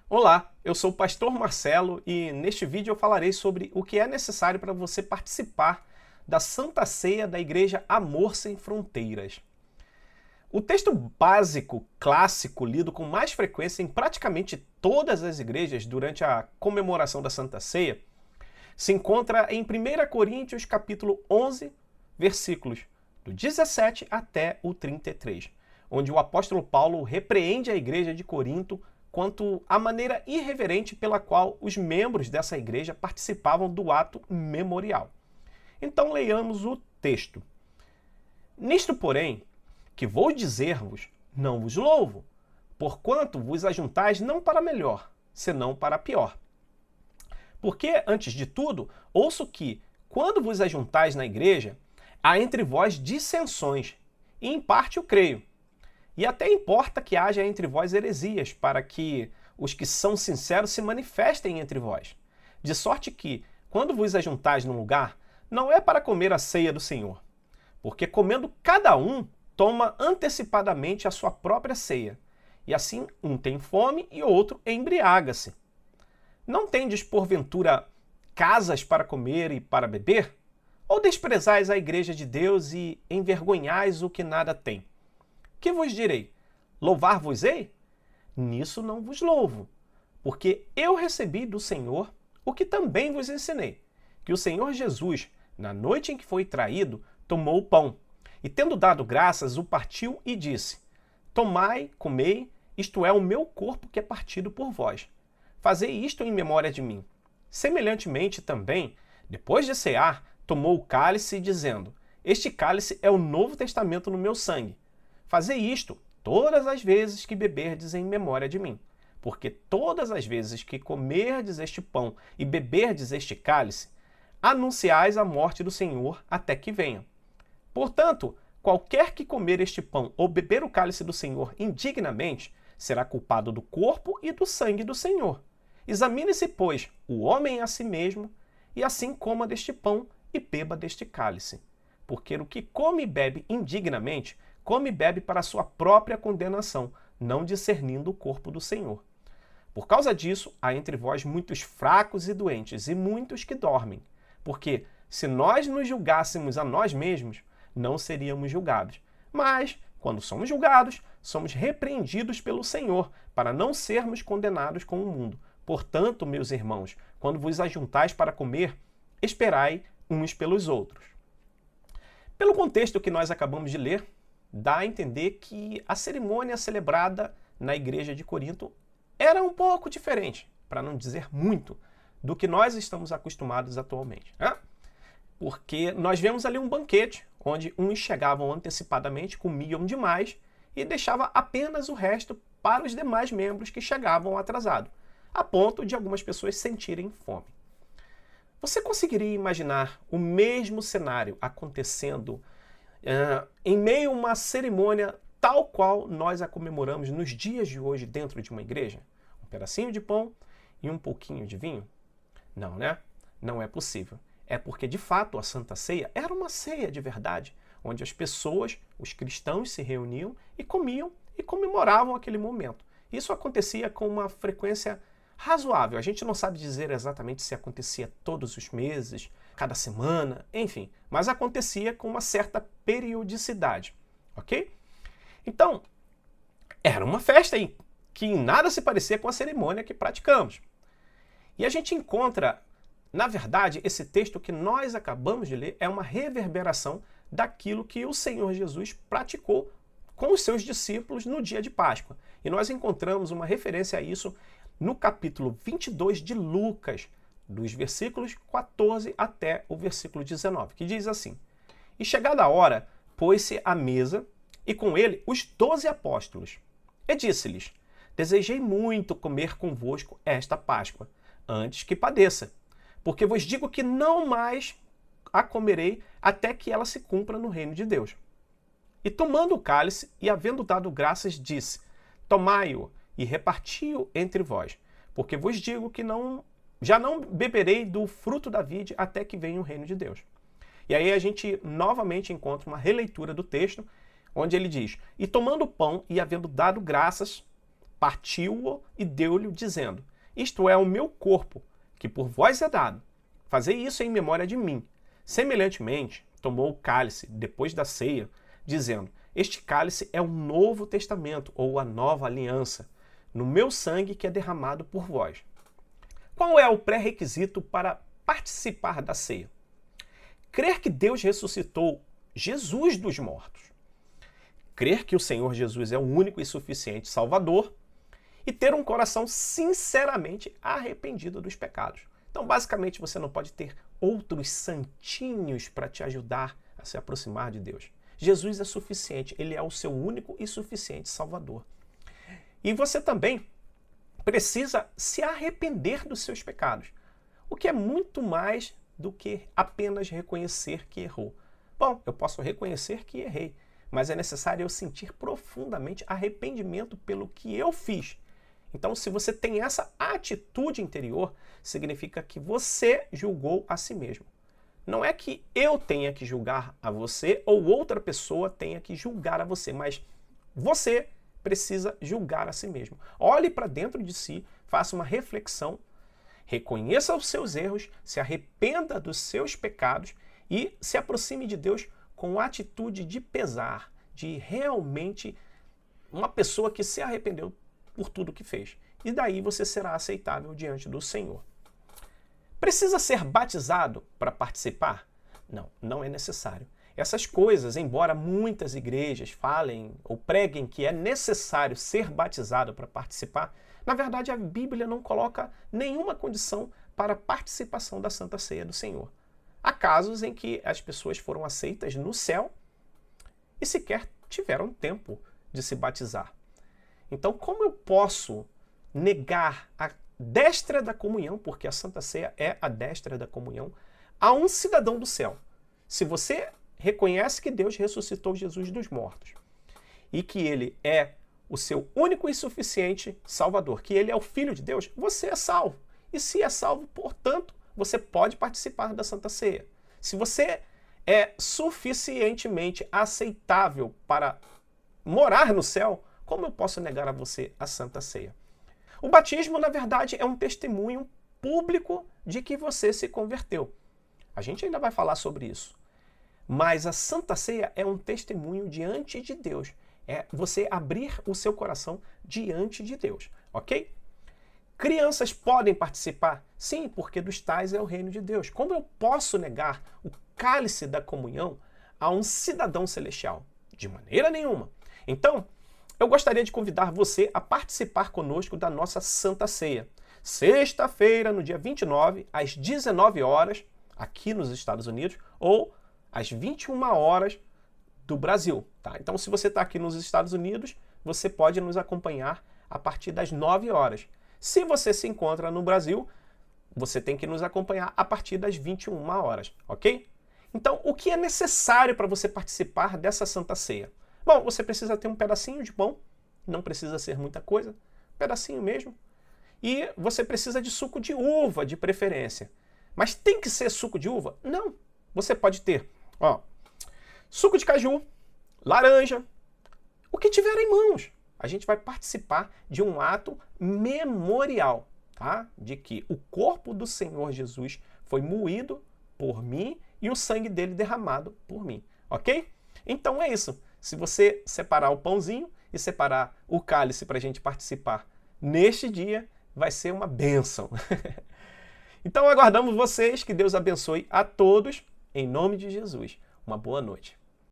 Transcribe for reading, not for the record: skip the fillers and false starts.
Olá, eu sou o Pastor Marcelo e neste vídeo eu falarei sobre o que é necessário para você participar da Santa Ceia da Igreja Amor Sem Fronteiras. O texto básico, clássico, lido com mais frequência em praticamente todas as igrejas durante a comemoração da Santa Ceia, se encontra em 1 Coríntios capítulo 11, versículos do 17 até o 33, onde o apóstolo Paulo repreende a igreja de Corinto quanto à maneira irreverente pela qual os membros dessa igreja participavam do ato memorial. Então leiamos o texto. Nisto, porém, que vou dizer-vos, não vos louvo, porquanto vos ajuntais não para melhor, senão para pior. Porque, antes de tudo, ouço que, quando vos ajuntais na igreja, há entre vós dissensões, e em parte o creio. E até importa que haja entre vós heresias, para que os que são sinceros se manifestem entre vós. De sorte que, quando vos ajuntais num lugar, não é para comer a ceia do Senhor. Porque comendo cada um, toma antecipadamente a sua própria ceia. E assim um tem fome e outro embriaga-se. Não tendes, porventura, casas para comer e para beber? Ou desprezais a igreja de Deus e envergonhais o que nada tem? Que vos direi? Louvar-vos-ei? Nisso não vos louvo, porque eu recebi do Senhor o que também vos ensinei, que o Senhor Jesus, na noite em que foi traído, tomou o pão, e tendo dado graças, o partiu e disse: Tomai, comei, isto é o meu corpo que é partido por vós. Fazei isto em memória de mim. Semelhantemente também, depois de cear, tomou o cálice, dizendo: Este cálice é o novo testamento no meu sangue. Fazei isto todas as vezes que beberdes em memória de mim. Porque todas as vezes que comerdes este pão e beberdes este cálice, anunciais a morte do Senhor até que venha. Portanto, qualquer que comer este pão ou beber o cálice do Senhor indignamente, será culpado do corpo e do sangue do Senhor. Examine-se, pois, o homem a si mesmo, e assim coma deste pão e beba deste cálice. Porque o que come e bebe indignamente, come e bebe para a sua própria condenação, não discernindo o corpo do Senhor. Por causa disso, há entre vós muitos fracos e doentes, e muitos que dormem. Porque, se nós nos julgássemos a nós mesmos, não seríamos julgados. Mas, quando somos julgados, somos repreendidos pelo Senhor, para não sermos condenados com o mundo. Portanto, meus irmãos, quando vos ajuntais para comer, esperai uns pelos outros. Pelo contexto que nós acabamos de ler, dá a entender que a cerimônia celebrada na igreja de Corinto era um pouco diferente, para não dizer muito, do que nós estamos acostumados atualmente. Porque nós vemos ali um banquete, onde uns chegavam antecipadamente, comiam demais e deixava apenas o resto para os demais membros que chegavam atrasados, a ponto de algumas pessoas sentirem fome. Você conseguiria imaginar o mesmo cenário acontecendo em meio a uma cerimônia tal qual nós a comemoramos nos dias de hoje dentro de uma igreja? Um pedacinho de pão e um pouquinho de vinho? Não, né? Não é possível. É porque, de fato, a Santa Ceia era uma ceia de verdade, onde as pessoas, os cristãos, se reuniam e comiam e comemoravam aquele momento. Isso acontecia com uma frequência razoável. A gente não sabe dizer exatamente se acontecia todos os meses, cada semana, enfim, mas acontecia com uma certa periodicidade, ok? Então, era uma festa que em nada se parecia com a cerimônia que praticamos. E a gente encontra, na verdade, esse texto que nós acabamos de ler é uma reverberação daquilo que o Senhor Jesus praticou com os seus discípulos no dia de Páscoa. E nós encontramos uma referência a isso no capítulo 22 de Lucas, dos versículos 14 até o versículo 19, que diz assim: E chegada a hora, pôs-se à mesa, e com ele os 12 apóstolos. E disse-lhes: Desejei muito comer convosco esta Páscoa, antes que padeça, porque vos digo que não mais a comerei até que ela se cumpra no reino de Deus. E tomando o cálice, e havendo dado graças, disse: Tomai-o e reparti-o entre vós, porque vos digo que já não beberei do fruto da vide até que venha o reino de Deus. E aí a gente novamente encontra uma releitura do texto, onde ele diz: E tomando o pão e havendo dado graças, partiu-o e deu-lhe, dizendo: Isto é o meu corpo, que por vós é dado. Fazei isso em memória de mim. Semelhantemente, tomou o cálice depois da ceia, dizendo: Este cálice é o novo testamento, ou a nova aliança, no meu sangue que é derramado por vós. Qual é o pré-requisito para participar da ceia? Crer que Deus ressuscitou Jesus dos mortos. Crer que o Senhor Jesus é o único e suficiente Salvador e ter um coração sinceramente arrependido dos pecados. Então, basicamente, você não pode ter outros santinhos para te ajudar a se aproximar de Deus. Jesus é suficiente, ele é o seu único e suficiente Salvador. E você também precisa se arrepender dos seus pecados, o que é muito mais do que apenas reconhecer que errou. Bom, eu posso reconhecer que errei, mas é necessário eu sentir profundamente arrependimento pelo que eu fiz. Então, se você tem essa atitude interior, significa que você julgou a si mesmo. Não é que eu tenha que julgar a você ou outra pessoa tenha que julgar a você, mas você precisa julgar a si mesmo. Olhe para dentro de si, faça uma reflexão, reconheça os seus erros, se arrependa dos seus pecados e se aproxime de Deus com atitude de pesar, de realmente uma pessoa que se arrependeu por tudo que fez. E daí você será aceitável diante do Senhor. Precisa ser batizado para participar? Não, não é necessário. Essas coisas, embora muitas igrejas falem ou preguem que é necessário ser batizado para participar, na verdade a Bíblia não coloca nenhuma condição para a participação da Santa Ceia do Senhor. Há casos em que as pessoas foram aceitas no céu e sequer tiveram tempo de se batizar. Então, como eu posso negar a destra da comunhão, porque a Santa Ceia é a destra da comunhão, a um cidadão do céu? Se você reconhece que Deus ressuscitou Jesus dos mortos e que ele é o seu único e suficiente Salvador, que ele é o Filho de Deus, você é salvo. E se é salvo, portanto, você pode participar da Santa Ceia. Se você é suficientemente aceitável para morar no céu, como eu posso negar a você a Santa Ceia? O batismo, na verdade, é um testemunho público de que você se converteu. A gente ainda vai falar sobre isso. Mas a Santa Ceia é um testemunho diante de Deus. É você abrir o seu coração diante de Deus, ok? Crianças podem participar? Sim, porque dos tais é o reino de Deus. Como eu posso negar o cálice da comunhão a um cidadão celestial? De maneira nenhuma. Então, eu gostaria de convidar você a participar conosco da nossa Santa Ceia. Sexta-feira, no dia 29, às 19 horas, aqui nos Estados Unidos, ou às 21 horas do Brasil. Tá? Então, se você está aqui nos Estados Unidos, você pode nos acompanhar a partir das 9 horas. Se você se encontra no Brasil, você tem que nos acompanhar a partir das 21 horas, ok? Então, o que é necessário para você participar dessa Santa Ceia? Bom, você precisa ter um pedacinho de pão, não precisa ser muita coisa, um pedacinho mesmo. E você precisa de suco de uva, de preferência. Mas tem que ser suco de uva? Não. Você pode ter, suco de caju, laranja, o que tiver em mãos. A gente vai participar de um ato memorial, tá? De que o corpo do Senhor Jesus foi moído por mim e o sangue dele derramado por mim, ok? Então é isso. Se você separar o pãozinho e separar o cálice para a gente participar neste dia, vai ser uma bênção. Então aguardamos vocês, que Deus abençoe a todos, em nome de Jesus. Uma boa noite.